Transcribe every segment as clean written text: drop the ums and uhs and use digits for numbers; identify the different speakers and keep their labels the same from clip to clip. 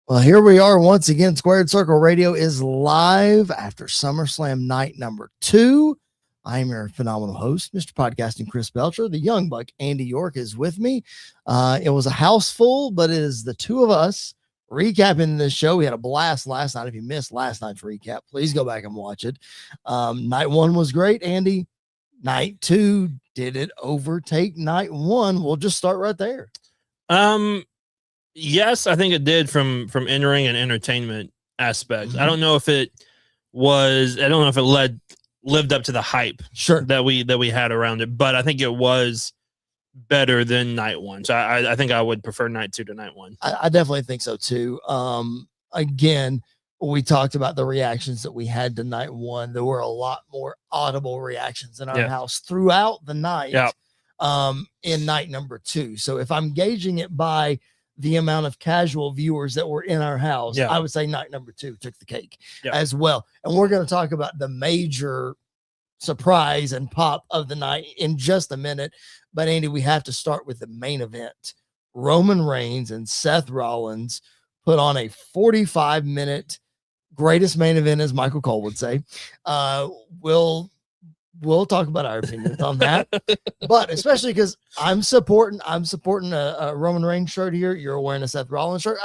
Speaker 1: Well, here we are once again. Squared Circle Radio is live after SummerSlam night number 2. I am your phenomenal host, Mr. Podcasting Chris Belcher. The young buck, Andy York, is with me. It was a house full, but it is the two of us recapping this show. We had a blast last night. If you missed last night's recap, please go back and watch it. Night 1 was great, Andy. Night 2, did it overtake night 1? We'll just start right there.
Speaker 2: Yes, I think it did from in-ring and entertainment aspects.
Speaker 1: Mm-hmm.
Speaker 2: I don't know if it lived up to the hype that we had around it, but I think it was better than night 1. So I think I would prefer night 2 to night 1.
Speaker 1: I definitely think so too. Again, we talked about the reactions that we had to night 1. There were a lot more audible reactions in our house throughout the night. In night number 2. So if I'm gauging it by the amount of casual viewers that were in our house, I would say night number 2 took the cake as well. And we're going to talk about the major surprise and pop of the night in just a minute. But Andy, we have to start with the main event. Roman Reigns and Seth Rollins put on a 45-minute greatest main event, as Michael Cole would say. We'll talk about our opinions on that, but especially because I'm supporting a Roman Reigns shirt here. You're wearing a Seth Rollins shirt.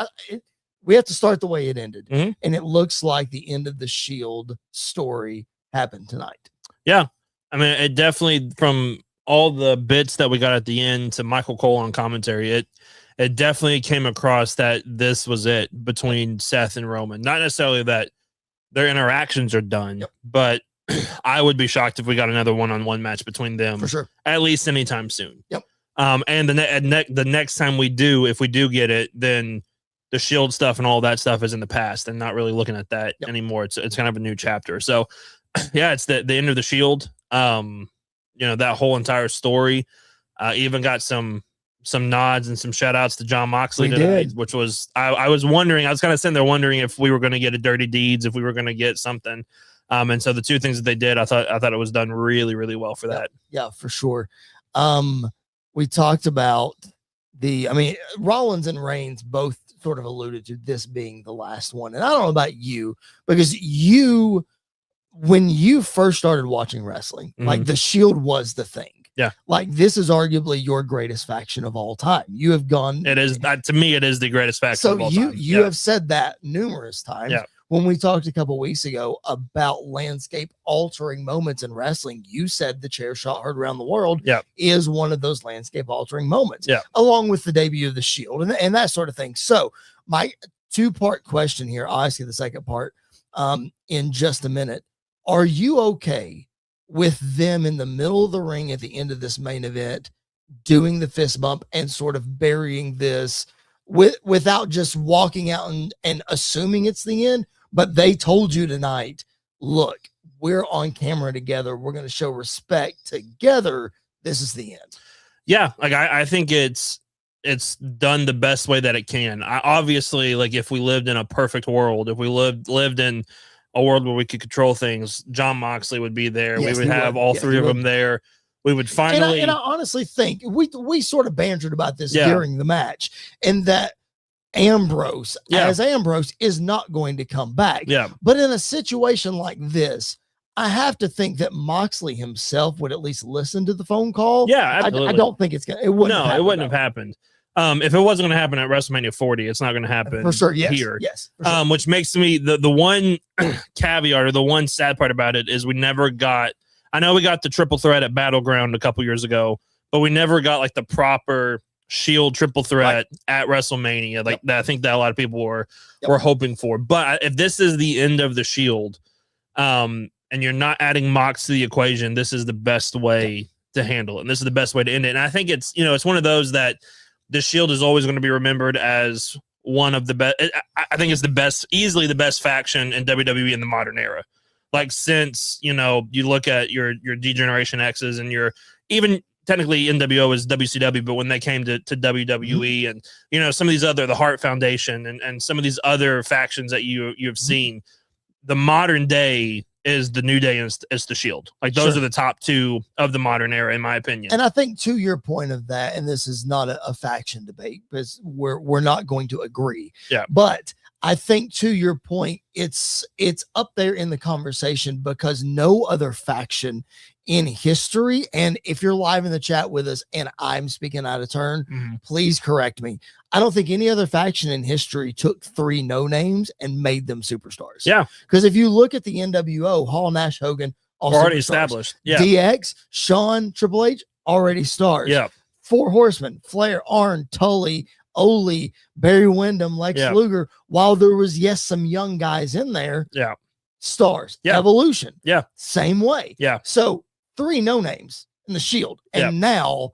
Speaker 1: We have to start the way it ended, and it looks like the end of the Shield story happened tonight. Yeah,
Speaker 2: I mean, it definitely, from all the bits that we got at the end to Michael Cole on commentary, it definitely came across that this was it between Seth and Roman. Not necessarily that their interactions are done, but I would be shocked if we got another one-on-one match between them
Speaker 1: for sure,
Speaker 2: at least anytime soon. And the next time we do, if we do get it, then the Shield stuff and all that stuff is in the past and not really looking at that anymore. It's kind of a new chapter. So it's the end of the Shield. That whole entire story. Even got some nods and some shout outs to John Moxley today, which was I was wondering. I was kind of sitting there wondering if we were going to get a Dirty Deeds, if we were going to get something. And so the two things that they did, I thought it was done really, really well for that.
Speaker 1: Yeah, for sure. We talked about Rollins and Reigns both sort of alluded to this being the last one. And I don't know about you, because when you first started watching wrestling, like the Shield was the thing. Yeah. Like this is arguably your greatest faction of all time. You have gone.
Speaker 2: It is to me, it is the greatest faction of all time.
Speaker 1: So you have said that numerous times. Yeah. When we talked a couple weeks ago about landscape altering moments in wrestling, you said the chair shot heard around the world is one of those landscape altering moments, along with the debut of the Shield and that sort of thing. So my 2-part question here, I'll ask you the second part in just a minute. Are you okay with them in the middle of the ring at the end of this main event doing the fist bump and sort of burying this without just walking out and assuming it's the end? But they told you tonight, look, we're on camera together. We're going to show respect together. This is the end.
Speaker 2: Yeah. Like I think it's done the best way that it can. Obviously, like if we lived in a perfect world, if we lived in a world where we could control things, John Moxley would be there. Yes, we would have all three of them there. We would finally.
Speaker 1: And I honestly think we sort of bantered about this during the match, and that Ambrose, as Ambrose, is not going to come back. Yeah. But in a situation like this, I have to think that Moxley himself would at least listen to the phone call.
Speaker 2: Yeah, absolutely.
Speaker 1: I don't think it wouldn't
Speaker 2: have happened. If it wasn't going to happen at WrestleMania 40, it's not going to happen
Speaker 1: for sure. Yes,
Speaker 2: here.
Speaker 1: Yes. For sure.
Speaker 2: Which makes me the one caveat or the one sad part about it is we never got. I know we got the triple threat at Battleground a couple years ago, but we never got like the proper Shield triple threat at WrestleMania. Like that, I think that a lot of people were hoping for. But if this is the end of the Shield, and you're not adding Mox to the equation, this is the best way to handle it. And this is the best way to end it. And I think it's one of those that the Shield is always going to be remembered as one of the best. I think it's the best, easily the best faction in WWE in the modern era. Like since, you look at your D-Generation X's and your even technically NWO is WCW, but when they came to WWE and, some of these other, the Hart Foundation and some of these other factions that you've seen, the modern day is the New Day is the Shield. Like those are the top two of the modern era, in my opinion.
Speaker 1: And I think to your point of that, and this is not a faction debate because we're not going to agree. Yeah. But I think to your point, it's up there in the conversation because no other faction in history, and if you're live in the chat with us and I'm speaking out of turn, please correct me. I don't think any other faction in history took 3 no names and made them superstars.
Speaker 2: Yeah.
Speaker 1: Because if you look at the NWO, Hall, Nash, Hogan,
Speaker 2: already established. Yeah.
Speaker 1: DX, Shawn, Triple H, already stars.
Speaker 2: Yeah.
Speaker 1: 4 Horsemen, Flair, Arn, Tully, Ole, Barry Windham, Lex Luger, while there was, yes, some young guys in there.
Speaker 2: Yeah.
Speaker 1: Stars.
Speaker 2: Yeah.
Speaker 1: Evolution.
Speaker 2: Yeah.
Speaker 1: Same way.
Speaker 2: Yeah.
Speaker 1: So 3 no names in the Shield. And now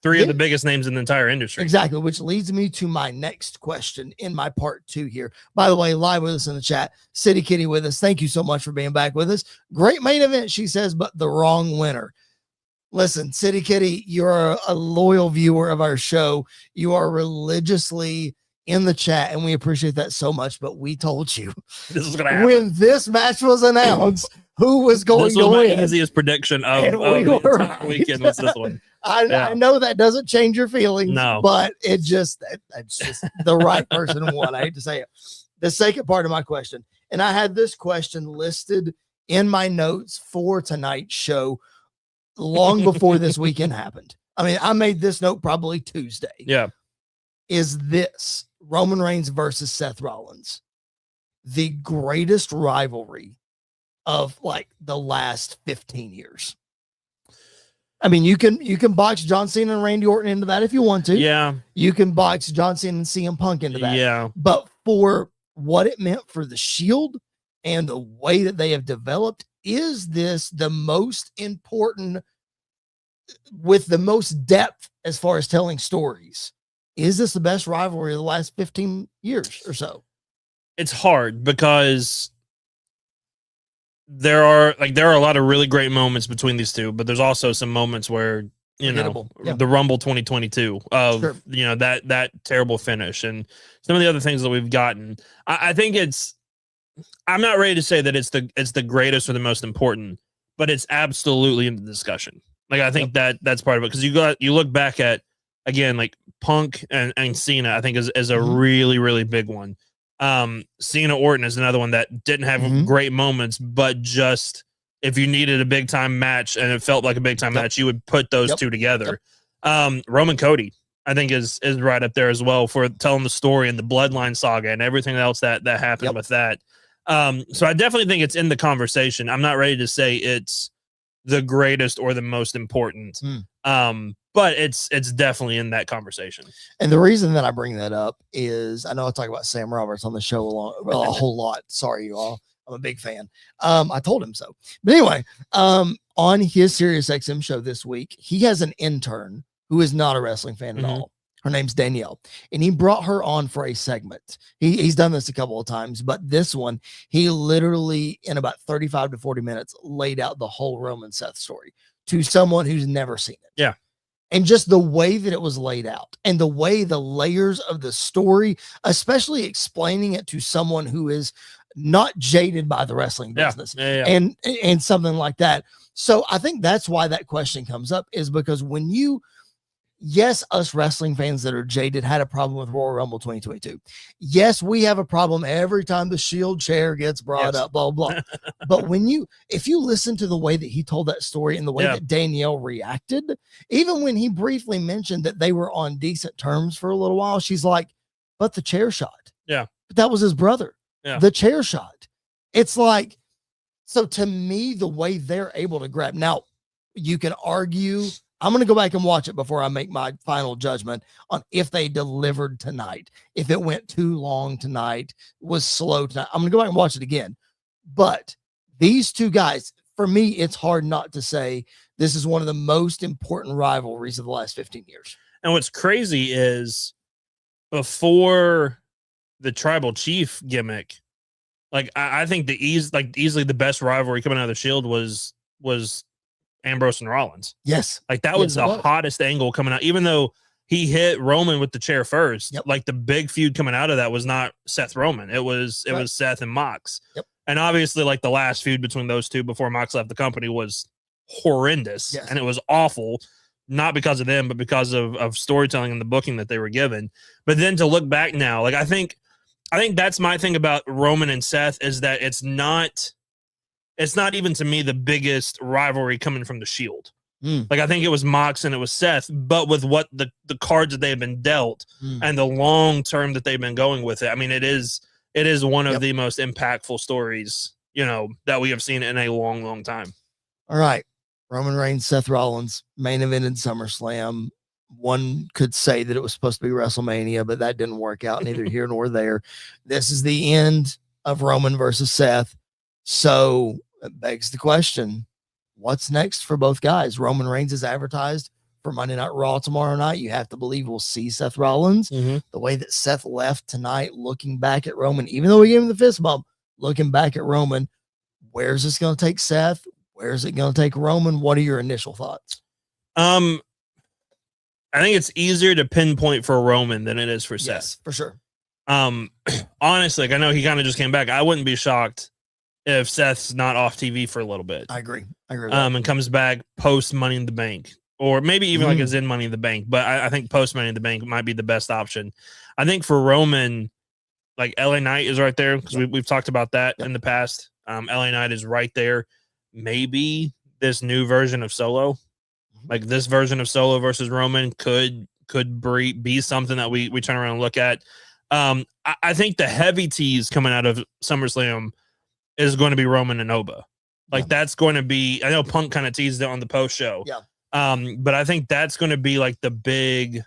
Speaker 2: 3 of the biggest names in the entire industry.
Speaker 1: Exactly. Which leads me to my next question in my part 2 here. By the way, live with us in the chat, City Kitty with us. Thank you so much for being back with us. Great main event, she says, but the wrong winner. Listen, City Kitty, you're a loyal viewer of our show. You are religiously in the chat, and we appreciate that so much. But we told you
Speaker 2: this is going to happen
Speaker 1: when this match was announced who was going to win.
Speaker 2: My easiest prediction of the weekend was this one.
Speaker 1: I know that doesn't change your feelings, but it's just the right person won. I hate to say it. The second part of my question, and I had this question listed in my notes for tonight's show long before this weekend happened. I mean, I made this note probably Tuesday.
Speaker 2: Yeah.
Speaker 1: Is this Roman Reigns versus Seth Rollins the greatest rivalry of like the last 15 years? I mean, you can box John Cena and Randy Orton into that if you want to.
Speaker 2: Yeah.
Speaker 1: You can box John Cena and CM Punk into that.
Speaker 2: Yeah.
Speaker 1: But for what it meant for the Shield and the way that they have developed, is this the most important with the most depth as far as telling stories? Is this the best rivalry of the last 15 years or so?
Speaker 2: It's hard because there are a lot of really great moments between these two, but there's also some moments where, the Rumble 2022 of, that terrible finish and some of the other things that we've gotten. I think I'm not ready to say that it's the greatest or the most important, but it's absolutely in the discussion. Like, I think that's part of it. Cause you look back at, again, like Punk and Cena, I think is a really, really big one. Cena Orton is another one that didn't have great moments, but just if you needed a big time match and it felt like a big time match, you would put those two together. Roman Cody, I think is right up there as well for telling the story and the bloodline saga and everything else that happened with that. So I definitely think it's in the conversation. I'm not ready to say it's the greatest or the most important. But it's definitely in that conversation.
Speaker 1: And the reason that I bring that up is I know I talk about Sam Roberts on the show a whole lot. Sorry, you all. I'm a big fan. I told him so. But anyway, on his SiriusXM show this week, he has an intern who is not a wrestling fan at all. Her name's Danielle, and he brought her on for a segment. He's done this a couple of times, but this one, he literally, in about 35 to 40 minutes, laid out the whole Roman Seth story to someone who's never seen it.
Speaker 2: Yeah.
Speaker 1: And just the way that it was laid out and the way the layers of the story, especially explaining it to someone who is not jaded by the wrestling business and something like that. So I think that's why that question comes up, is because when yes, us wrestling fans that are jaded had a problem with Royal Rumble 2022. Yes, we have a problem every time the Shield chair gets brought up, blah, blah. But if you listen to the way that he told that story and the way that Danielle reacted, even when he briefly mentioned that they were on decent terms for a little while, she's like, but the chair shot.
Speaker 2: Yeah.
Speaker 1: But that was his brother.
Speaker 2: Yeah.
Speaker 1: The chair shot. It's like, so to me, the way they're able to grab. Now, you can argue. I'm going to go back and watch it before I make my final judgment on if they delivered tonight. If it went too long tonight, was slow tonight, I'm going to go back and watch it again. But these two guys, for me, it's hard not to say this is one of the most important rivalries of the last 15 years.
Speaker 2: And what's crazy is before the tribal chief gimmick, like I think easily the best rivalry coming out of the Shield was Ambrose and Rollins.
Speaker 1: Yes.
Speaker 2: Like that was the hottest angle coming out, even though he hit Roman with the chair first. Like the big feud coming out of that was not Seth Roman. It was Seth and Mox. And obviously like the last feud between those two before Mox left the company was horrendous and it was awful, not because of them, but because of storytelling and the booking that they were given. But then to look back now, like I think I think that's my thing about Roman and Seth is that it's not even to me the biggest rivalry coming from the Shield. Like I think it was Mox and it was Seth, but with what the cards that they've been dealt and the long term that they've been going with it, I mean, it is one of the most impactful stories, that we have seen in a long, long time.
Speaker 1: All right, Roman Reigns, Seth Rollins, main event in SummerSlam. One could say that it was supposed to be WrestleMania, but that didn't work out, neither here nor there. This is the end of Roman versus Seth, so it begs the question. What's next for both guys? Roman Reigns is advertised for Monday Night Raw tomorrow night. You have to believe we'll see Seth Rollins. The way that Seth left tonight, looking back at Roman, even though we gave him the fist bump, looking back at Roman, where's this going to take Seth? Where's it going to take Roman? What are your initial thoughts?
Speaker 2: I think it's easier to pinpoint for Roman than it is for Seth.
Speaker 1: Yes, for sure.
Speaker 2: Honestly, like I know he kind of just came back. I wouldn't be shocked if Seth's not off TV for a little bit.
Speaker 1: I agree.
Speaker 2: And comes back post Money in the Bank, or maybe even like is in Money in the Bank. But I think post Money in the Bank might be the best option. I think for Roman, like LA Knight is right there because we've talked about that in the past. LA Knight is right there. Maybe this new version of Solo, like this version of Solo versus Roman, could be something that we turn around and look at. I think the heavy tease coming out of SummerSlam is going to be Roman and Oba. Like that's going to be, I know Punk kind of teased it on the post show. But I think that's going to be like the big,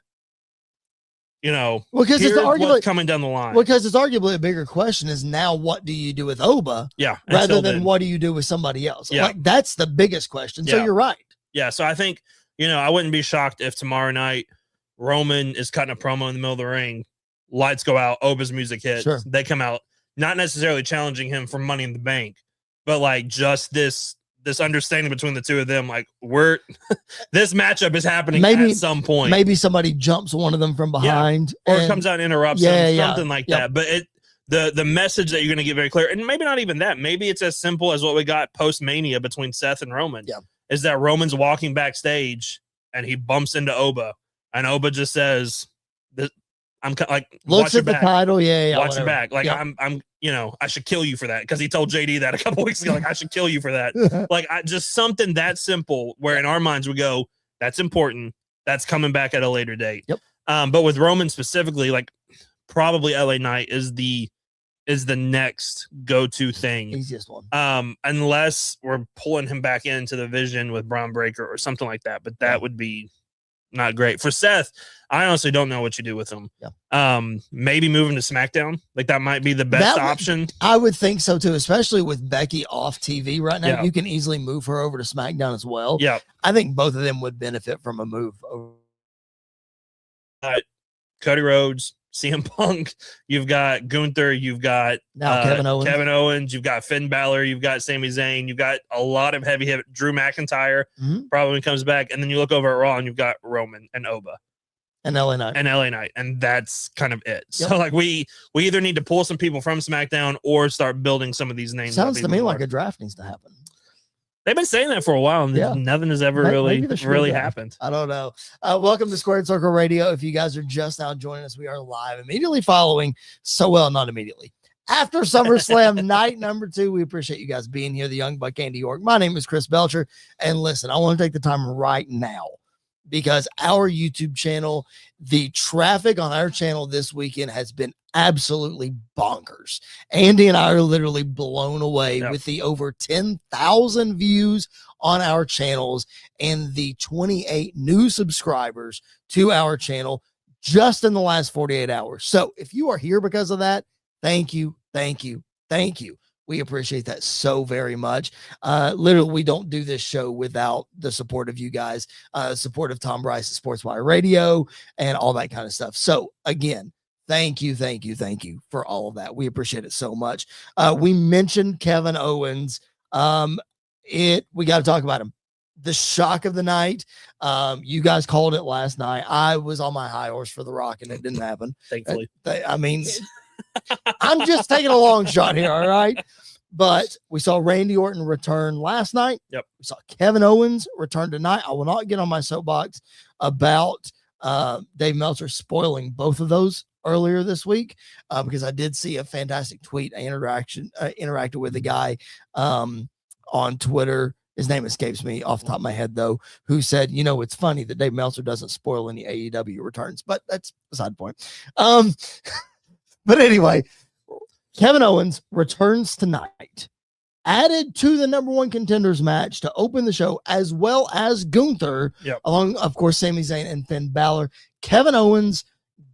Speaker 1: because it's arguably
Speaker 2: coming down the line.
Speaker 1: Because it's arguably a bigger question is now what do you do with Oba? Rather than what do you do with somebody else? Like that's the biggest question. So you're right.
Speaker 2: Yeah. So I think, I wouldn't be shocked if tomorrow night Roman is cutting a promo in the middle of the ring, lights go out, Oba's music hits, they come out, not necessarily challenging him for Money in the Bank, but like just this understanding between the two of them, like this matchup is happening at some point.
Speaker 1: Maybe somebody jumps one of them from behind,
Speaker 2: or comes out and interrupts them, something like that. But the message that you're going to get very clear, and maybe not even that. Maybe it's as simple as what we got post Mania between Seth and Roman. Is that Roman's walking backstage and he bumps into Oba, and Oba just says, I'm like,
Speaker 1: looks at the title.
Speaker 2: Watch your back. Like I'm, I should kill you for that. Cause he told JD that a couple weeks ago, like I should kill you for that. Like just something that simple where in our minds we go, that's important. That's coming back at a later date. But with Roman specifically, like probably LA Knight is the next go-to thing.
Speaker 1: Easiest one.
Speaker 2: Unless we're pulling him back into the Vision with Braun Breaker or something like that. But that would be not great. For Seth, I honestly don't know what you do with him. Maybe move him to SmackDown. Like that might be the best option.
Speaker 1: I would think so too, especially with Becky off TV right now. You can easily move her over to SmackDown as well. I think both of them would benefit from a move over.
Speaker 2: Cody Rhodes, CM Punk, you've got Gunther, you've got
Speaker 1: now Kevin Owens,
Speaker 2: you've got Finn Balor, you've got Sami Zayn, you've got a lot of heavy hit. Drew McIntyre probably comes back, and then you look over at Raw and you've got Roman and Oba
Speaker 1: and LA Knight,
Speaker 2: and that's kind of it. So like we either need to pull some people from SmackDown or start building some of these names.
Speaker 1: Sounds to me like a draft needs to happen.
Speaker 2: They've been saying that for a while, and nothing has ever really happened.
Speaker 1: I don't know. Welcome to Squared Circle Radio. If you guys are just now joining us, we are live immediately following. Not immediately. After SummerSlam night number 2, we appreciate you guys being here. The Young Buck, Andy York. My name is Chris Belcher. And listen, I want to take the time right now because our YouTube channel, the traffic on our channel this weekend has been absolutely bonkers. Andy and I are literally blown away with the over 10,000 views on our channels and the 28 new subscribers to our channel just in the last 48 hours. So if you are here because of that, thank you. We appreciate that so very much. Literally, we don't do this show without the support of you guys, support of Tom Bryce at SportsWire Radio and all that kind of stuff. So again, thank you for all of that. We appreciate it so much. We mentioned Kevin Owens. We got to talk about him. The shock of the night. You guys called it last night. I was on my high horse for The Rock and it didn't happen.
Speaker 2: Thankfully.
Speaker 1: I mean, I'm just taking a long shot here. All right. But we saw Randy Orton return last night. We saw Kevin Owens return tonight. I will not get on my soapbox about Dave Meltzer spoiling both of those earlier this week because I did see a fantastic tweet. I interacted with a guy on Twitter. His name escapes me off the top of my head, though, who said, it's funny that Dave Meltzer doesn't spoil any AEW returns, but that's beside the point. But anyway, Kevin Owens returns tonight, added to the number one contenders match to open the show, as well as Gunther, along, of course, Sami Zayn and Finn Balor. Kevin Owens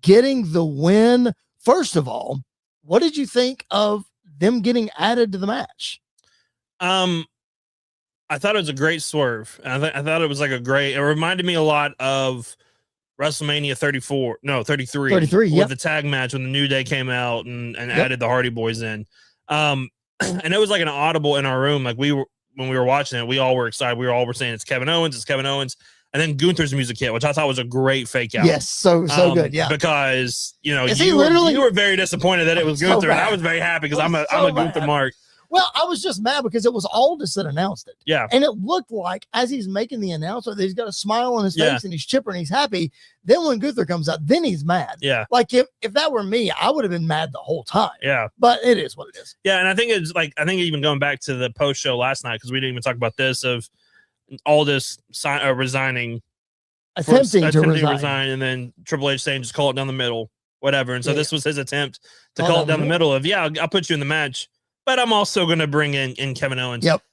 Speaker 1: getting the win. First of all, what did you think of them getting added to the match?
Speaker 2: I thought it was a great swerve. I thought it was like it reminded me a lot of WrestleMania 33 with the tag match when the New Day came out and added the Hardy Boys in. And it was like an audible in our room. Like when we were watching it, we all were excited. We were saying it's Kevin Owens. And then Gunther's music hit, which I thought was a great fake out.
Speaker 1: Yes, so good, yeah.
Speaker 2: Because you were very disappointed that it was Gunther, and I was very happy because I'm a Gunther mark.
Speaker 1: Well, I was just mad because it was Aldis that announced it.
Speaker 2: Yeah.
Speaker 1: And it looked like as he's making the announcement, he's got a smile on his face and he's chipper and he's happy. Then when Gunther comes out, then he's mad.
Speaker 2: Yeah.
Speaker 1: Like if that were me, I would have been mad the whole time.
Speaker 2: Yeah.
Speaker 1: But it is what it is.
Speaker 2: Yeah. And I think even going back to the post show last night, because we didn't even talk about this, of Aldis resigning.
Speaker 1: Attempting to resign.
Speaker 2: And then Triple H saying just call it down the middle, whatever. And so this was his attempt to call it down the middle of, I'll put you in the match. But I'm also going to bring in Kevin Owens.
Speaker 1: Yep.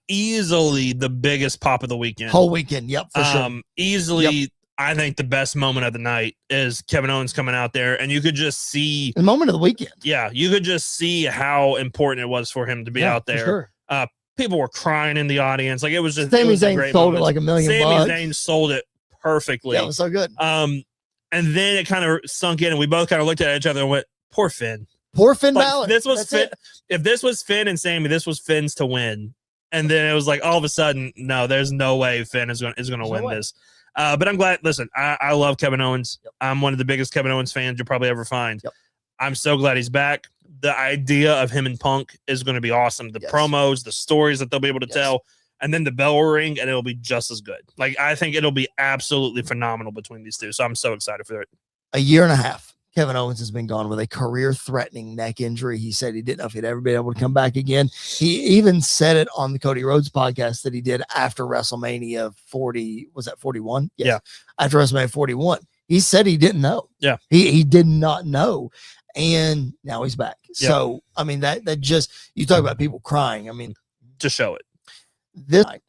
Speaker 2: Easily the biggest pop of the weekend.
Speaker 1: Whole weekend. Yep. For sure.
Speaker 2: Easily, I think the best moment of the night is Kevin Owens coming out there, and you could just see
Speaker 1: the moment of the weekend.
Speaker 2: Yeah. You could just see how important it was for him to be out there.
Speaker 1: For
Speaker 2: sure. People were crying in the audience. Like it was just
Speaker 1: Sami Zayn sold it like $1 million.
Speaker 2: Sami Zayn sold it perfectly.
Speaker 1: Yeah, it was so good.
Speaker 2: And then it kind of sunk in, and we both kind of looked at each other and went, poor Finn.
Speaker 1: Poor Finn Balor.
Speaker 2: This was Finn. If this was Finn and Sami, this was Finn's to win. And then it was like all of a sudden, no, there's no way Finn is going to win this. But I'm glad. Listen, I love Kevin Owens. Yep. I'm one of the biggest Kevin Owens fans you'll probably ever find. Yep. I'm so glad he's back. The idea of him and Punk is going to be awesome. The promos, the stories that they'll be able to tell, and then the bell will ring, and it'll be just as good. Like I think it'll be absolutely phenomenal between these two. So I'm so excited for it.
Speaker 1: A year and a half. Kevin Owens has been gone with a career-threatening neck injury. He said he didn't know if he'd ever be able to come back again. He even said it on the Cody Rhodes podcast that he did after WrestleMania 40. Was that 41? Yes. Yeah. After WrestleMania 41. He said he didn't know.
Speaker 2: Yeah.
Speaker 1: He did not know. And now he's back. Yeah. So, I mean, that just, you talk about people crying. I mean,
Speaker 2: to show it.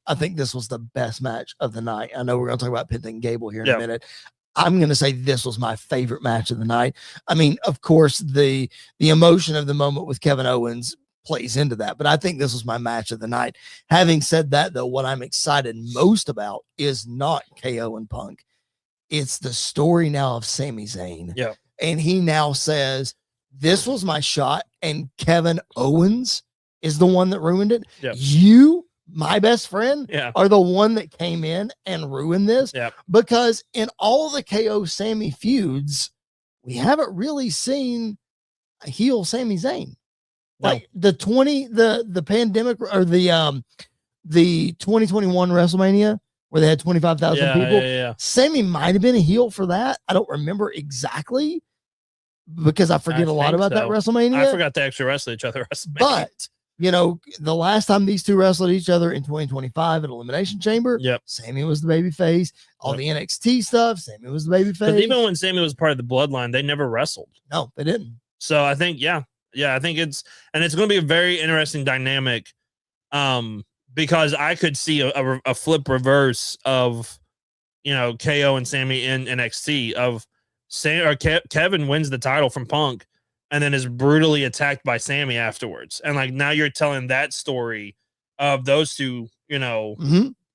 Speaker 1: I think this was the best match of the night. I know we're going to talk about Penta and Gable here in a minute. I'm going to say this was my favorite match of the night. I mean, of course, the emotion of the moment with Kevin Owens plays into that, but I think this was my match of the night. Having said that, though, what I'm excited most about is not KO and Punk. It's the story now of Sami Zayn.
Speaker 2: Yeah.
Speaker 1: And he now says, this was my shot, and Kevin Owens is the one that ruined it.
Speaker 2: Yeah.
Speaker 1: You, my best friend,
Speaker 2: yeah,
Speaker 1: are the one that came in and ruined this.
Speaker 2: Yeah.
Speaker 1: Because in all the KO Sammy feuds, we haven't really seen a heel Sami Zayn.
Speaker 2: No.
Speaker 1: Like the pandemic or the 2021 WrestleMania where they had 25,000 people.
Speaker 2: Yeah.
Speaker 1: Sammy might have been a heel for that. I don't remember exactly because I forget a lot about that WrestleMania.
Speaker 2: I forgot they actually wrestled each other.
Speaker 1: But you know, the last time these two wrestled each other in 2025 at Elimination Chamber, Sammy was the baby face. All the NXT stuff, Sammy was the baby face.
Speaker 2: Even when Sammy was part of the Bloodline, they never wrestled.
Speaker 1: No, they didn't.
Speaker 2: So I think, I think it's going to be a very interesting dynamic, because I could see a flip reverse of, KO and Sammy in NXT of Kevin wins the title from Punk and then is brutally attacked by Sammy afterwards. And like, now you're telling that story of those two,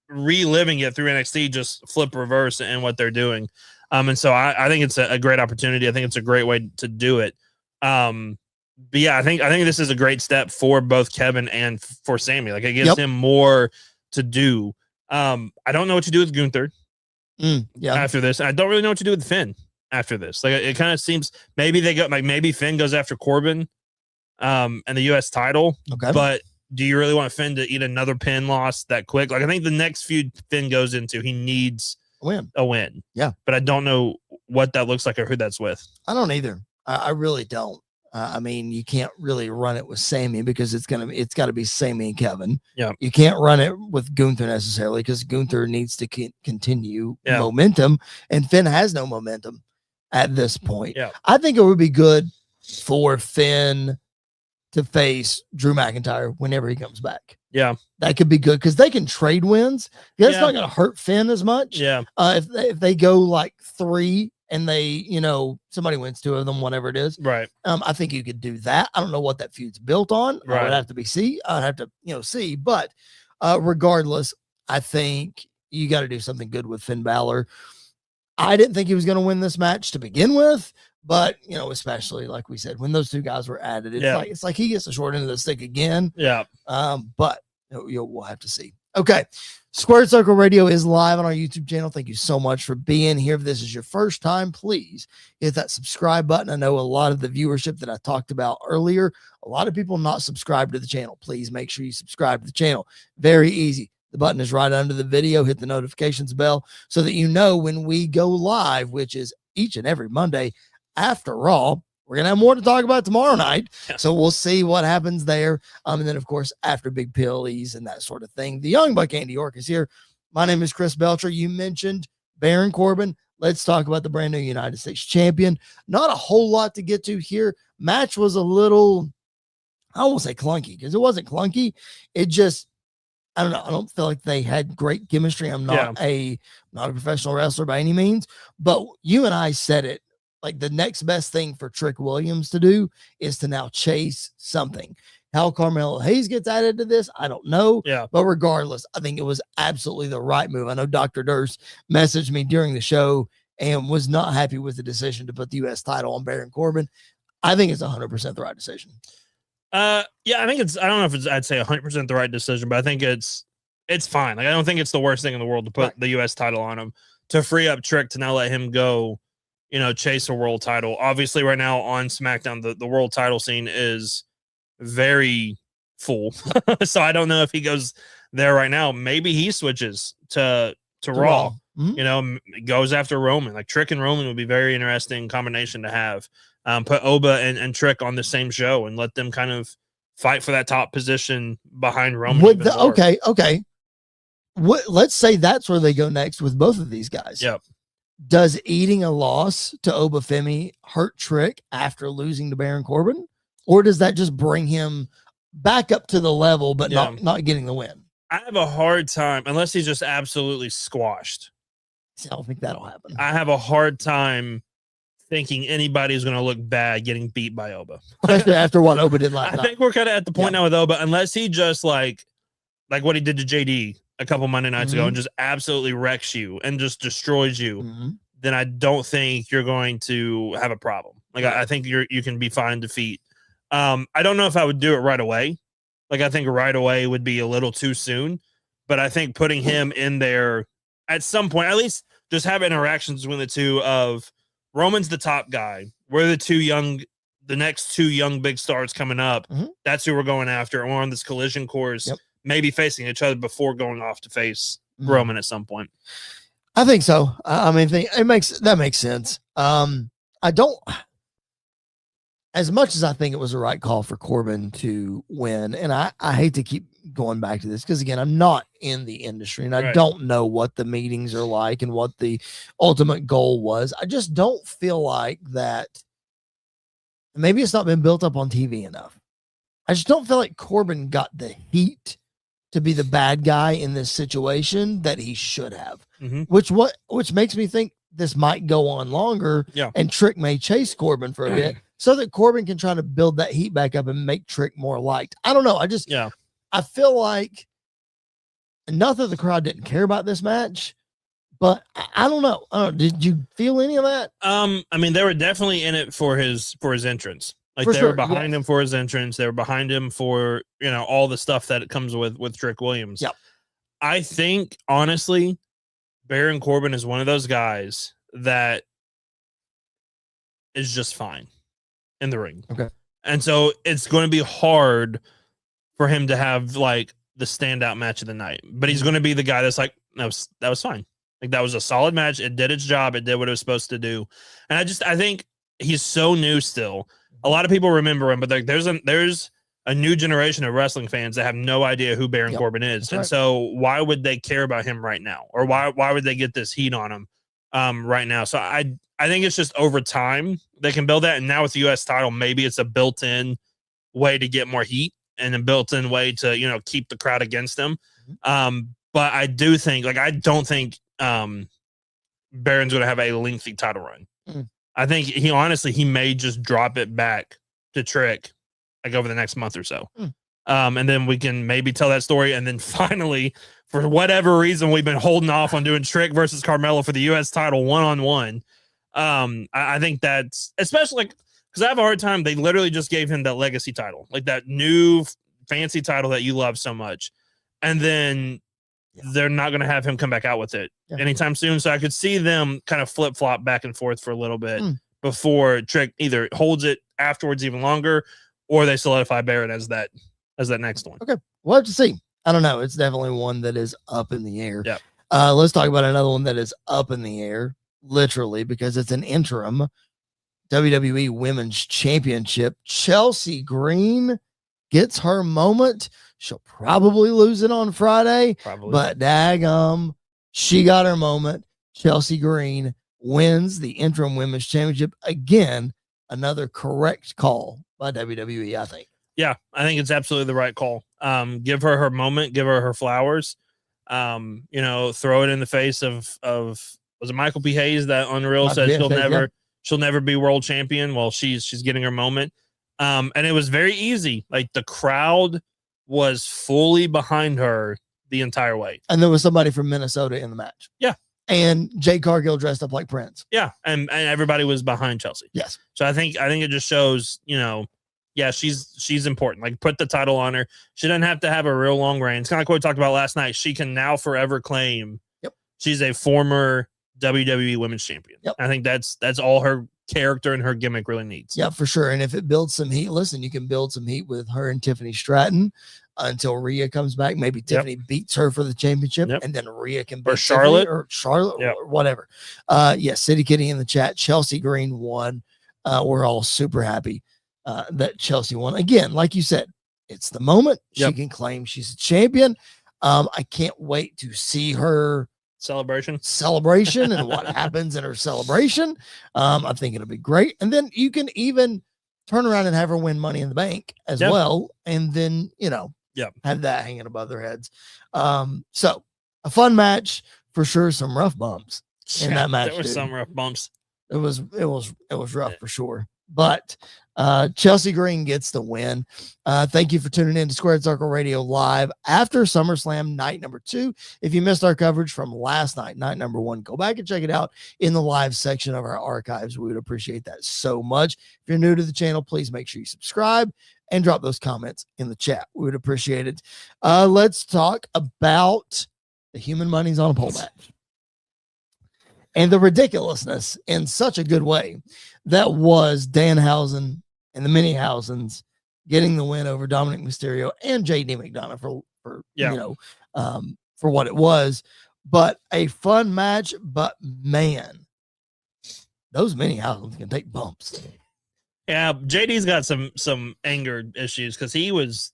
Speaker 2: reliving it through NXT, just flip reverse and what they're doing. And so I think it's a great opportunity. I think it's a great way to do it. But yeah, I think this is a great step for both Kevin and for Sammy. Like, it gives him more to do. I don't know what to do with Gunther after this. I don't really know what to do with Finn after this. Like, it kind of seems maybe maybe Finn goes after Corbin and the US title.
Speaker 1: Okay.
Speaker 2: But do you really want Finn to eat another pin loss that quick? Like, I think the next feud Finn goes into, he needs a win.
Speaker 1: Yeah.
Speaker 2: But I don't know what that looks like or who that's with.
Speaker 1: I don't either. I really don't. I mean, you can't really run it with Sammy because it's got to be Sammy and Kevin.
Speaker 2: Yeah.
Speaker 1: You can't run it with Gunther necessarily because Gunther needs to continue momentum, and Finn has no momentum at this point.
Speaker 2: Yeah.
Speaker 1: I think it would be good for Finn to face Drew McIntyre whenever he comes back.
Speaker 2: Yeah.
Speaker 1: That could be good because they can trade wins. That's not going to hurt Finn as much.
Speaker 2: Yeah.
Speaker 1: If they go like 3 and they, somebody wins 2 of them, whatever it is.
Speaker 2: Right.
Speaker 1: I think you could do that. I don't know what that feud's built on.
Speaker 2: Right.
Speaker 1: I would have to I'd have to, see. But regardless, I think you got to do something good with Finn Balor. I didn't think he was going to win this match to begin with, but especially like we said, when those 2 guys were added, it's like he gets the short end of the stick again.
Speaker 2: Yeah.
Speaker 1: But we'll have to see. Okay. Squared Circle Radio is live on our YouTube channel. Thank you so much for being here. If this is your first time, please hit that subscribe button. I know a lot of the viewership that I talked about earlier, a lot of people not subscribed to the channel. Please make sure you subscribe to the channel. Very easy. The button is right under the video. Hit the notifications bell so that you know when we go live, which is each and every Monday after Raw. We're going to have more to talk about tomorrow night. So we'll see what happens there. And then, of course, after Big Pillies and that sort of thing, the Young Buck Andy York is here. My name is Chris Belcher. You mentioned Baron Corbin. Let's talk about the brand new United States champion. Not a whole lot to get to here. Match was a little, I won't say clunky because it wasn't clunky. It just, I don't know. I don't feel like they had great chemistry. I'm not a professional wrestler by any means, but you and I said it. Like the next best thing for Trick Williams to do is to now chase something. How Carmelo Hayes gets added to this, I don't know.
Speaker 2: Yeah.
Speaker 1: But regardless, I think it was absolutely the right move. I know Dr. Durst messaged me during the show and was not happy with the decision to put the U.S. title on Baron Corbin. I think it's 100% the right decision.
Speaker 2: I think I don't know if I'd say 100% the right decision, but I think it's fine. Like, I don't think it's the worst thing in the world to put the U.S. title on him, to free up Trick to now let him go, chase a world title. Obviously, right now on SmackDown, the world title scene is very full. So I don't know if he goes there right now. Maybe he switches to Raw. Mm-hmm. Goes after Roman. Like Trick and Roman would be very interesting combination to have. Put Oba and Trick on the same show and let them kind of fight for that top position behind Roman.
Speaker 1: Okay. Let's say that's where they go next with both of these guys.
Speaker 2: Yep.
Speaker 1: Does eating a loss to Oba Femi hurt Trick after losing to Baron Corbin? Or does that just bring him back up to the level, but not getting the win?
Speaker 2: I have a hard time, unless he's just absolutely squashed.
Speaker 1: I don't think that'll happen.
Speaker 2: I have a hard time thinking anybody's going to look bad getting beat by Oba.
Speaker 1: After what Oba did last night.
Speaker 2: I think we're kind of at the point now with Oba, unless he just like what he did to JD a couple Monday nights ago and just absolutely wrecks you and just destroys you, then I don't think you're going to have a problem. Like, I think you can be fine in defeat. I don't know if I would do it right away. Like, I think right away would be a little too soon, but I think putting him in there at some point, at least just have interactions between the two of Roman's the top guy. We're the next 2 young big stars coming up. That's who we're going after. And we're on this collision course. Yep. Maybe facing each other before going off to face Roman at some point.
Speaker 1: I think so. I mean, that makes sense. I don't, as much as I think it was the right call for Corbin to win, and I hate to keep going back to this because again, I'm not in the industry and I don't know what the meetings are like and what the ultimate goal was. I just don't feel like that. Maybe it's not been built up on TV enough. I just don't feel like Corbin got the heat to be the bad guy in this situation that he should have, which makes me think this might go on longer and Trick may chase Corbin for a bit so that Corbin can try to build that heat back up and make Trick more liked. I don't know. I feel like not that the crowd didn't care about this match, but I don't know. Did you feel any of that?
Speaker 2: I mean, they were definitely in it for his entrance. Like they were behind him for his entrance. They were behind him for, all the stuff that comes with Trick Williams.
Speaker 1: Yep.
Speaker 2: I think, honestly, Baron Corbin is one of those guys that is just fine in the ring.
Speaker 1: Okay.
Speaker 2: And so it's going to be hard for him to have like the standout match of the night, but he's going to be the guy that's like, that was fine. Like that was a solid match. It did its job. It did what it was supposed to do. And I think he's so new still. A lot of people remember him, but there's a new generation of wrestling fans that have no idea who Baron Corbin is. And so why would they care about him right now? Or why would they get this heat on him right now? So I think it's just over time they can build that. And now with the US title, maybe it's a built-in way to get more heat and a built-in way to, you know, keep the crowd against them. But I do think, like, I don't think Baron's going to have a lengthy title run. I think he may just drop it back to Trick like over the next month or so. And then we can maybe tell that story. And then finally, for whatever reason, we've been holding off on doing Trick versus Carmelo for the US title one-on-one. I think that's especially like, because I have a hard time. They literally just gave him that legacy title, like that new fancy title that you love so much. And then they're not going to have him come back out with it anytime soon. So I could see them kind of flip-flop back and forth for a little bit before Trick either holds it afterwards even longer, or they solidify Baron as that next one.
Speaker 1: Okay, we'll have to see. I don't know. It's definitely one that is up in the air.
Speaker 2: Yeah.
Speaker 1: Let's talk about another one that is up in the air, literally, because it's an interim WWE Women's Championship. Chelsea Green gets her moment. She'll probably lose it on Friday, but daggum, she got her moment. Chelsea Green wins the interim Women's Championship. Again, another correct call by WWE, I think.
Speaker 2: Yeah, I think it's absolutely the right call. Give her her moment, give her her flowers. You know, throw it in the face of was it Michael P. Hayes that Unreal said she'll never be world champion? Well, she's getting her moment. And it was very easy. Like the crowd was fully behind her the entire way.
Speaker 1: And there was somebody from Minnesota in the match.
Speaker 2: Yeah.
Speaker 1: And Jay Cargill dressed up like Prince.
Speaker 2: Yeah. And everybody was behind Chelsea.
Speaker 1: Yes.
Speaker 2: So I think it just shows, you know, yeah, she's important. Like put the title on her. She doesn't have to have a real long reign. It's kind of like what we talked about last night. She can now forever claim she's a former WWE Women's Champion. I think that's all her character and her gimmick really needs.
Speaker 1: Yeah, for sure. And if it builds some heat, listen, you can build some heat with her and Tiffany Stratton until Rhea comes back. Maybe Tiffany beats her for the championship, and then Rhea can beat
Speaker 2: Charlotte
Speaker 1: or whatever. City Kitty in the chat. Chelsea Green won. We're all super happy that Chelsea won. Again, like you said, it's the moment. She can claim she's a champion. I can't wait to see her celebration and what happens in her celebration. I think it'll be great. And then you can even turn around and have her win Money in the Bank as well. And then, you know, have that hanging above their heads. So a fun match for sure. Some rough bumps in that match.
Speaker 2: There were some rough bumps.
Speaker 1: It was rough for sure. But Chelsea Green gets the win. Thank you for tuning in to Squared Circle Radio live after SummerSlam night number 2. If you missed our coverage from last night number 1, go back and check it out in the live section of our archives. We would appreciate that so much. If you're new to the channel, please make sure you subscribe and drop those comments in the chat. We would appreciate it. Let's talk about the Human Money's on a Pole match and the ridiculousness in such a good way that was Danhausen and the Minihausens getting the win over Dominic Mysterio and JD McDonough for you know, for what it was. But a fun match, but man, those Minihausens can take bumps.
Speaker 2: Yeah, JD's got some anger issues because he was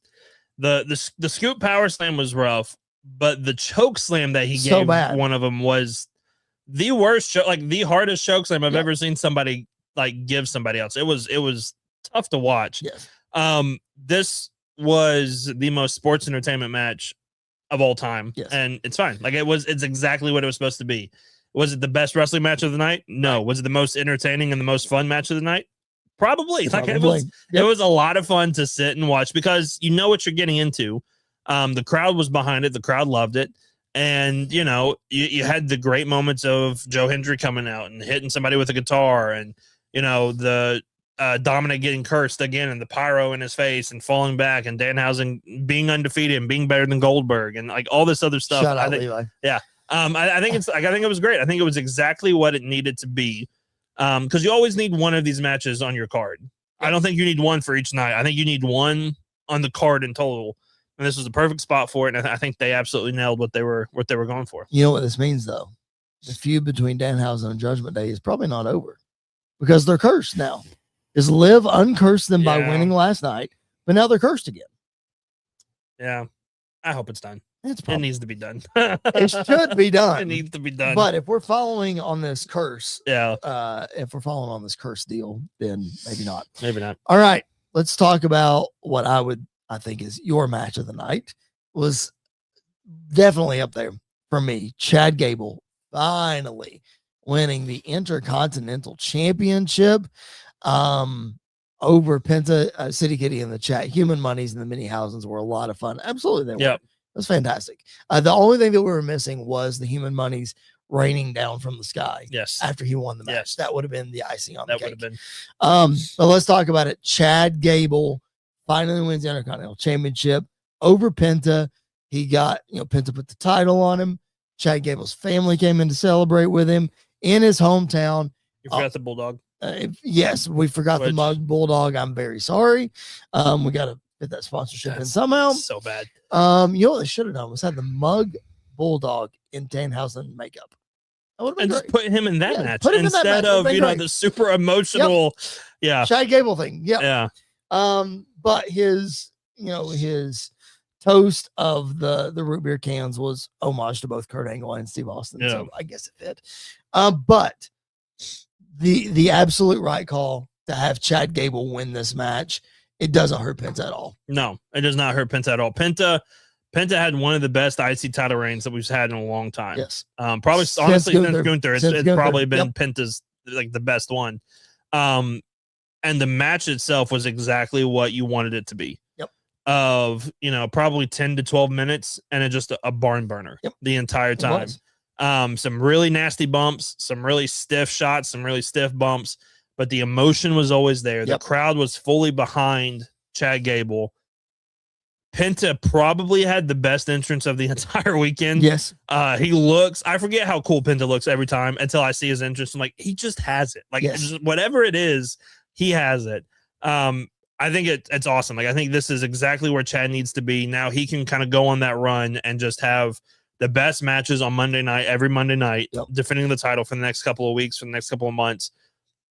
Speaker 2: the scoop power slam was rough, but the choke slam that he gave one of them was the worst, like the hardest choke slam I've ever seen somebody like give somebody else. It was tough to watch.
Speaker 1: Yes.
Speaker 2: This was the most sports entertainment match of all time.
Speaker 1: Yes.
Speaker 2: And it's fine. Like it's exactly what it was supposed to be. Was it the best wrestling match of the night? No. Was it the most entertaining and the most fun match of the night? Probably. Like it was a lot of fun to sit and watch because you know what you're getting into. The crowd was behind it. The crowd loved it. And, you know, you had the great moments of Joe Hendry coming out and hitting somebody with a guitar and, you know, the Dominic getting cursed again and the pyro in his face and falling back and Danhausen being undefeated and being better than Goldberg and like all this other stuff.
Speaker 1: Shout out, Levi.
Speaker 2: Yeah. I think it was great. I think it was exactly what it needed to be. Because you always need one of these matches on your card. I don't think you need one for each night. I think you need one on the card in total. And this was the perfect spot for it. And I think they absolutely nailed what they were going for.
Speaker 1: You know what this means, though? The feud between Danhausen and Judgment Day is probably not over. because they're cursed now. Is Liv uncursed them by winning last night, but now they're cursed again.
Speaker 2: Yeah. I hope it's done.
Speaker 1: It
Speaker 2: needs to be done.
Speaker 1: It should be done.
Speaker 2: It needs to be done.
Speaker 1: But if we're following on this curse,
Speaker 2: if
Speaker 1: we're following on this curse deal, then maybe not.
Speaker 2: Maybe not.
Speaker 1: All right. Let's talk about what I think is your match of the night. Was definitely up there for me. Chad Gable finally winning the Intercontinental Championship over Penta. City Kitty in the chat. Human Monies and the Mini Housings were a lot of fun. Absolutely, they were. It was fantastic. The only thing that we were missing was the Human Monies raining down from the sky.
Speaker 2: Yes.
Speaker 1: After he won the match.
Speaker 2: Yes.
Speaker 1: That would have been the icing on the cake.
Speaker 2: That would have
Speaker 1: been. But let's talk about it. Chad Gable finally wins the Intercontinental Championship over Penta. He got, Penta put the title on him. Chad Gable's family came in to celebrate with him in his hometown.
Speaker 2: You forgot the Bulldog.
Speaker 1: Yes, we forgot the mug Bulldog. I'm very sorry. We got to fit that sponsorship in somehow.
Speaker 2: So bad.
Speaker 1: What they should have done was had the mug Bulldog in Danhausen makeup.
Speaker 2: And just put him in that match instead of the super emotional. Yeah.
Speaker 1: Chad Gable thing.
Speaker 2: Yeah.
Speaker 1: But his toast of the root beer cans was homage to both Kurt Angle and Steve Austin. Yeah. So I guess it fit. But the absolute right call to have Chad Gable win this match, it doesn't hurt Penta at all.
Speaker 2: No, it does not hurt Penta at all. Penta had one of the best IC title reigns that we've had in a long time.
Speaker 1: Yes.
Speaker 2: Probably honestly since Gunther. It's probably been Penta's the best one. And the match itself was exactly what you wanted it to be.
Speaker 1: Yep.
Speaker 2: Of probably 10 to 12 minutes and it just a barn burner the entire time. Some really nasty bumps, some really stiff shots, some really stiff bumps, but the emotion was always there. The crowd was fully behind Chad Gable. Penta probably had the best entrance of the entire weekend.
Speaker 1: Yes.
Speaker 2: He looks, I forget how cool Penta looks every time until I see his entrance. I'm like, he just has it. Like whatever it is, he has it. I think it's awesome. Like, I think this is exactly where Chad needs to be. Now he can kind of go on that run and just have the best matches on Monday night, every Monday night, defending the title for the next couple of weeks, for the next couple of months.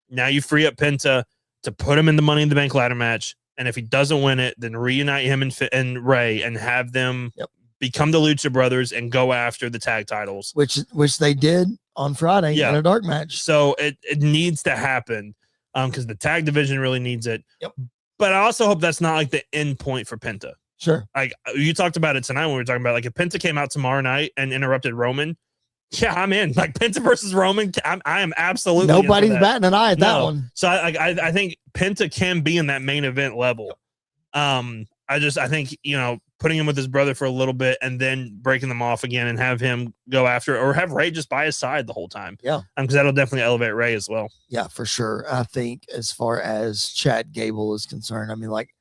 Speaker 2: Now you free up Penta to put him in the Money in the Bank ladder match. And if he doesn't win it, then reunite him and Ray and have them become the Lucha Brothers and go after the tag titles.
Speaker 1: Which they did on Friday in a dark match.
Speaker 2: So it needs to happen because the tag division really needs it.
Speaker 1: Yep.
Speaker 2: But I also hope that's not like the end point for Penta.
Speaker 1: Sure.
Speaker 2: Like you talked about it tonight when we were talking about like if Penta came out tomorrow night and interrupted Roman, I'm in. Like Penta versus Roman, I am absolutely.
Speaker 1: Nobody's batting an eye at that one.
Speaker 2: So I think Penta can be in that main event level. I think putting him with his brother for a little bit and then breaking them off again and have him go after or have Ray just by his side the whole time.
Speaker 1: Yeah,
Speaker 2: because that'll definitely elevate Ray as well.
Speaker 1: Yeah, for sure. I think as far as Chad Gable is concerned, I mean, like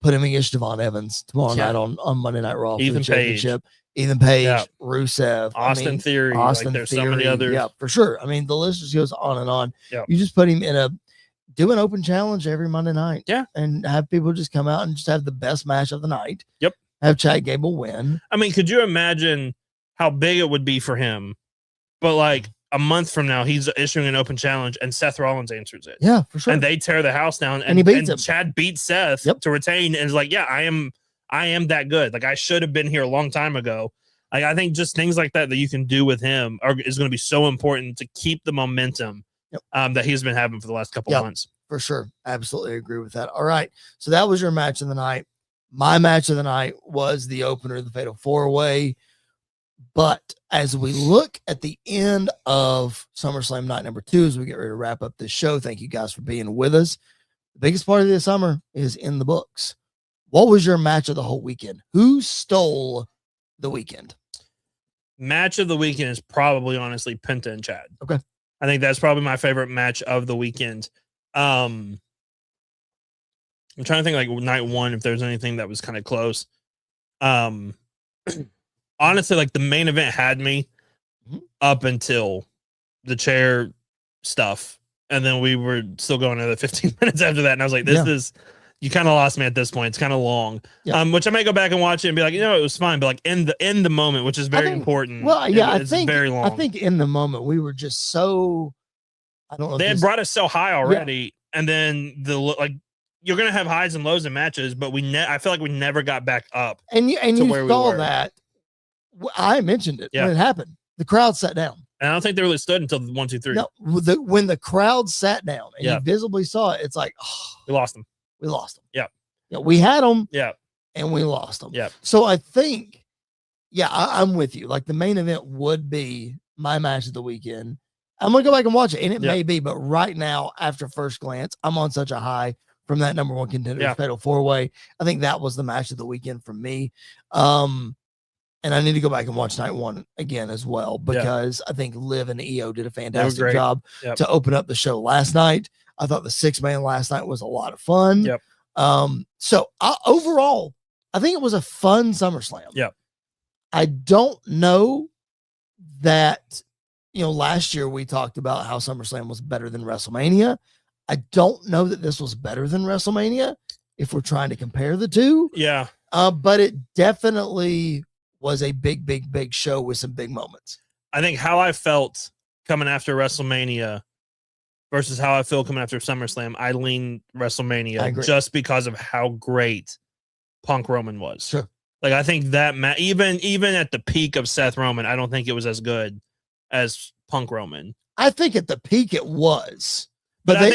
Speaker 1: put him against Devon Evans tomorrow night on Monday Night Raw.
Speaker 2: Ethan Page.
Speaker 1: Ethan Page, Rusev,
Speaker 2: Austin Theory.
Speaker 1: Austin
Speaker 2: there's
Speaker 1: Theory,
Speaker 2: so many others.
Speaker 1: Yeah, for sure. I mean, the list just goes on and on.
Speaker 2: Yep.
Speaker 1: You just put him in do an open challenge every Monday night.
Speaker 2: Yeah.
Speaker 1: And have people just come out and just have the best match of the night.
Speaker 2: Yep.
Speaker 1: Have Chad Gable win.
Speaker 2: I mean, could you imagine how big it would be for him? But like a month from now, he's issuing an open challenge and Seth Rollins answers it.
Speaker 1: Yeah, for sure.
Speaker 2: And they tear the house down
Speaker 1: and he beats him.
Speaker 2: Chad beats Seth to retain and is like, yeah, I am that good. Like I should have been here a long time ago. I think just things like that you can do with him is going to be so important to keep the momentum that he's been having for the last couple of months.
Speaker 1: For sure. Absolutely agree with that. All right. So that was your match of the night. My match of the night was the opener, the Fatal 4-Way. But as we look at the end of SummerSlam night number 2, as we get ready to wrap up this show, thank you guys for being with us. The biggest part of the summer is in the books. What was your match of the whole weekend? Who stole the weekend?
Speaker 2: Match of the weekend is probably honestly Penta and Chad.
Speaker 1: Okay.
Speaker 2: I think that's probably my favorite match of the weekend. I'm trying to think like night 1 if there's anything that was kind of close. Honestly, like the main event had me up until the chair stuff. And then we were still going another 15 minutes after that. And I was like, this is, you kind of lost me at this point. It's kind of long, which I may go back and watch it and be like, it was fine. But like in the moment, which is very important.
Speaker 1: Well, yeah, I think
Speaker 2: very long.
Speaker 1: I think in the moment we were just so I don't know.
Speaker 2: They had brought us so high already, and then you're gonna have highs and lows in matches, but I feel like we never got back up.
Speaker 1: And you saw that. I mentioned it when it happened. The crowd sat down.
Speaker 2: And I don't think they really stood until 1, 2, 3.
Speaker 1: No, when the crowd sat down and you visibly saw it, it's like, oh,
Speaker 2: we lost them.
Speaker 1: We lost them.
Speaker 2: Yeah.
Speaker 1: We had them.
Speaker 2: Yeah.
Speaker 1: And we lost them.
Speaker 2: Yeah.
Speaker 1: So I think, I'm with you. Like the main event would be my match of the weekend. I'm going to go back and watch it, and it may be, but right now, after first glance, I'm on such a high from that number one contender fatal 4-way. I think that was the match of the weekend for me. And I need to go back and watch night one again as well, because I think Liv and EO did a fantastic job to open up the show last night. I thought the 6-man last night was a lot of fun.
Speaker 2: Yep.
Speaker 1: So overall, I think it was a fun SummerSlam.
Speaker 2: Yep.
Speaker 1: I don't know that, last year we talked about how SummerSlam was better than WrestleMania. I don't know that this was better than WrestleMania if we're trying to compare the two.
Speaker 2: Yeah.
Speaker 1: But it definitely was a big show with some big moments.
Speaker 2: I think how I felt coming after WrestleMania versus how I feel coming after SummerSlam, I lean WrestleMania just because of how great Punk Roman was.
Speaker 1: Sure.
Speaker 2: Like, I think that even at the peak of Seth Roman, I don't think it was as good as Punk Roman.
Speaker 1: I think at the peak it was.
Speaker 2: But I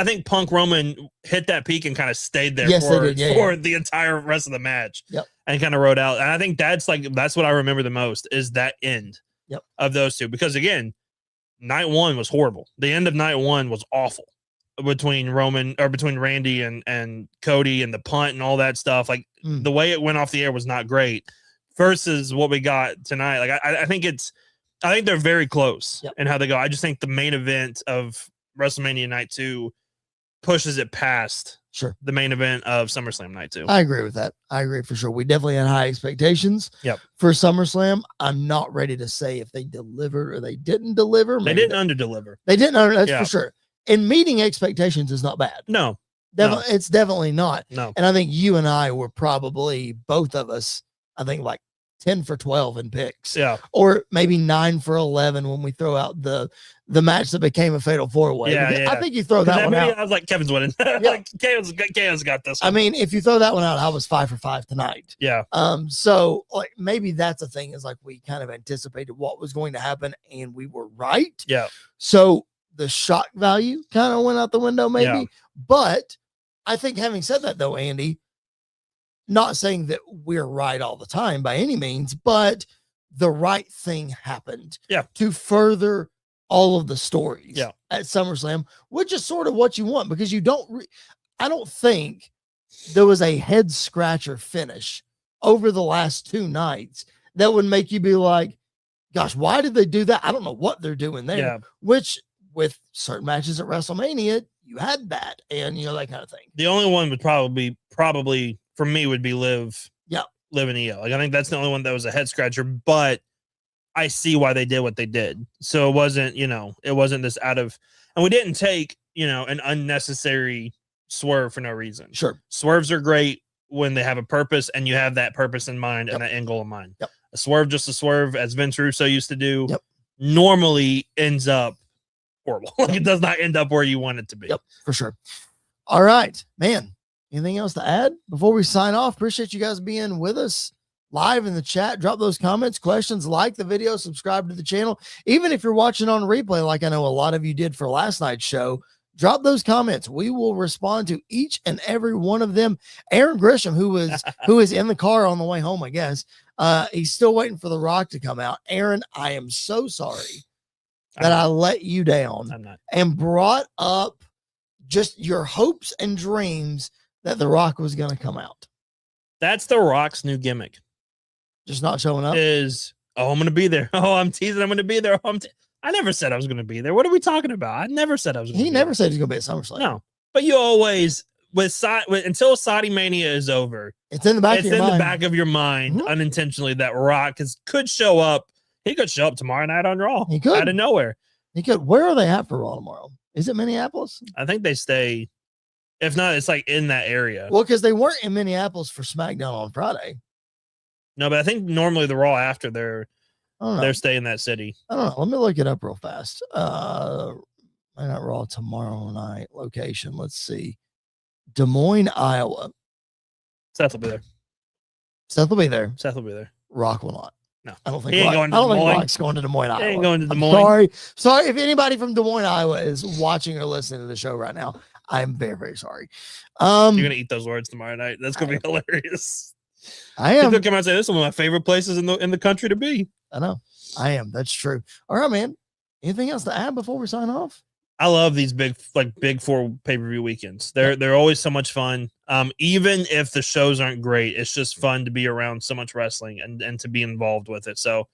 Speaker 2: think Punk Roman hit that peak and kind of stayed there for the entire rest of the match.
Speaker 1: Yep.
Speaker 2: And kind of rode out. And I think that's what I remember the most is that end of those two. Because again, night one was horrible. The end of night one was awful between Randy and Cody and the punt and all that stuff. Like the way it went off the air was not great versus what we got tonight. Like I think they're very close in how they go. I just think the main event of WrestleMania Night 2 pushes it past the main event of SummerSlam Night 2.
Speaker 1: I agree with that. I agree for sure. We definitely had high expectations for SummerSlam. I'm not ready to say if they delivered or they didn't deliver.
Speaker 2: They didn't under-deliver.
Speaker 1: They didn't under, that's for sure. And meeting expectations is not bad.
Speaker 2: No.
Speaker 1: It's definitely not.
Speaker 2: No.
Speaker 1: And I think you and I were probably, both of us, I think like 10 for 12 in picks.
Speaker 2: Yeah.
Speaker 1: Or maybe 9 for 11 when we throw out the match that became a fatal 4-way.
Speaker 2: Yeah.
Speaker 1: I think you throw that one out.
Speaker 2: I was like, Kevin's winning. Like, Kevin's got this one.
Speaker 1: I mean, if you throw that one out, I was 5 for 5 tonight.
Speaker 2: Yeah.
Speaker 1: So like maybe that's the thing, is like we kind of anticipated what was going to happen and we were right.
Speaker 2: Yeah.
Speaker 1: So the shock value kind of went out the window maybe.
Speaker 2: Yeah.
Speaker 1: But I think, having said that though, Andy, not saying that we're right all the time by any means, but the right thing happened to further all of the stories at SummerSlam, which is sort of what you want, because you I don't think there was a head scratcher finish over the last 2 nights that would make you be like, gosh, why did they do that? I don't know what they're doing there.
Speaker 2: Yeah.
Speaker 1: Which with certain matches at WrestleMania, you had that, and that kind of thing.
Speaker 2: The only one would probably for me would be Liv and EO. Like, I think that's the only one that was a head scratcher, but I see why they did what they did. So it wasn't, it wasn't this and we didn't take, an unnecessary swerve for no reason.
Speaker 1: Sure.
Speaker 2: Swerves are great when they have a purpose and you have that purpose in mind and that end goal in mind.
Speaker 1: Yep.
Speaker 2: A swerve, just a swerve, as Vince Russo used to do, normally ends up horrible. Like, it does not end up where you want it to be.
Speaker 1: Yep, for sure. All right, man. Anything else to add before we sign off? Appreciate you guys being with us live in the chat. Drop those comments, questions, like the video, subscribe to the channel. Even if you're watching on replay, like I know a lot of you did for last night's show, drop those comments. We will respond to each and every one of them. Aaron Grisham, who is in the car on the way home, I guess, he's still waiting for The Rock to come out. Aaron, I am so sorry that I let you down and brought up just your hopes and dreams that The Rock was going to come out.
Speaker 2: That's The Rock's new gimmick.
Speaker 1: Just not showing up?
Speaker 2: I'm going to be there. Oh, I'm teasing. I'm going to be there. I never said I was going to be there. What are we talking about? I never said I was going to be there.
Speaker 1: He never said he's going to be at SummerSlam.
Speaker 2: No. But you always, until Saudi Mania is over,
Speaker 1: it's in the back
Speaker 2: of your mind, unintentionally, that Rock could show up. He could show up tomorrow night on Raw.
Speaker 1: He could.
Speaker 2: Out of nowhere.
Speaker 1: He could. Where are they at for Raw tomorrow? Is it Minneapolis?
Speaker 2: I think they stay. If not, it's like in that area.
Speaker 1: Well, because they weren't in Minneapolis for SmackDown on Friday.
Speaker 2: No, but I think normally the Raw after they're staying in that city.
Speaker 1: I don't know. Let me look it up real fast. Monday Night Raw tomorrow night. Location, let's see. Des Moines, Iowa.
Speaker 2: Seth will be there.
Speaker 1: Seth will be there.
Speaker 2: Seth will be there.
Speaker 1: Rock will not.
Speaker 2: No,
Speaker 1: I don't think.
Speaker 2: He ain't going to Des Moines.
Speaker 1: Rock's going to Des Moines, Iowa.
Speaker 2: He ain't going to Des Moines.
Speaker 1: Sorry. If anybody from Des Moines, Iowa, is watching or listening to the show right now, I'm very, very sorry.
Speaker 2: You're gonna eat those words tomorrow night. That's gonna be hilarious.
Speaker 1: I am.
Speaker 2: He'll come out and say, "This is one of my favorite places in the country to be."
Speaker 1: I know. I am. That's true. All right, man. Anything else to add before we sign off?
Speaker 2: I love these big 4 pay-per-view weekends. They're always so much fun. Even if the shows aren't great, it's just fun to be around so much wrestling and to be involved with it. So,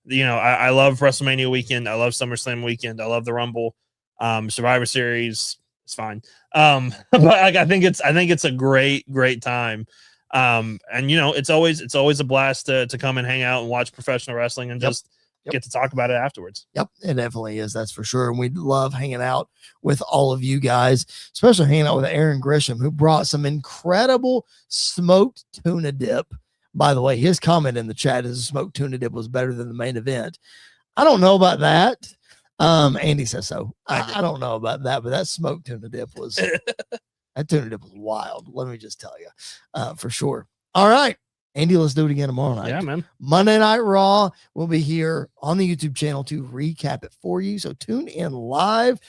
Speaker 2: I love WrestleMania weekend. I love SummerSlam weekend. I love the Rumble, Survivor Series. It's fine. But I think it's a great time. And it's always a blast to come and hang out and watch professional wrestling and just get to talk about it afterwards.
Speaker 1: Yep, it definitely is. That's for sure. And we love hanging out with all of you guys, especially hanging out with Aaron Grisham, who brought some incredible smoked tuna dip. By the way, his comment in the chat is smoked tuna dip was better than the main event. I don't know about that. Andy says so. I don't know about that, but that smoked tuna dip was that tuna dip was wild. Let me just tell you, for sure. All right. Andy, let's do it again tomorrow night.
Speaker 2: Yeah, man.
Speaker 1: Monday Night Raw will be here on the YouTube channel to recap it for you. So tune in live.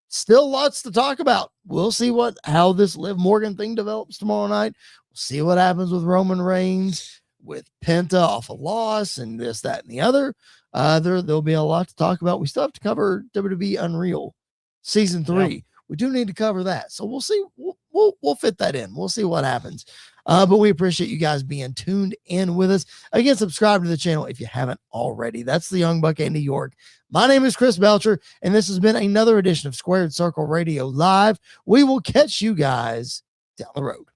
Speaker 1: Still lots to talk about. We'll see how this Liv Morgan thing develops tomorrow night. We'll see what happens with Roman Reigns, with Penta off a loss, and this, that, and the other. There'll be a lot to talk about. We still have to cover WWE Unreal Season 3. Yeah. We do need to cover that. So we'll see. We'll fit that in. We'll see what happens. But we appreciate you guys being tuned in with us. Again, subscribe to the channel if you haven't already. That's the Young Buck Andy York. My name is Chris Belcher, and this has been another edition of Squared Circle Radio Live. We will catch you guys down the road.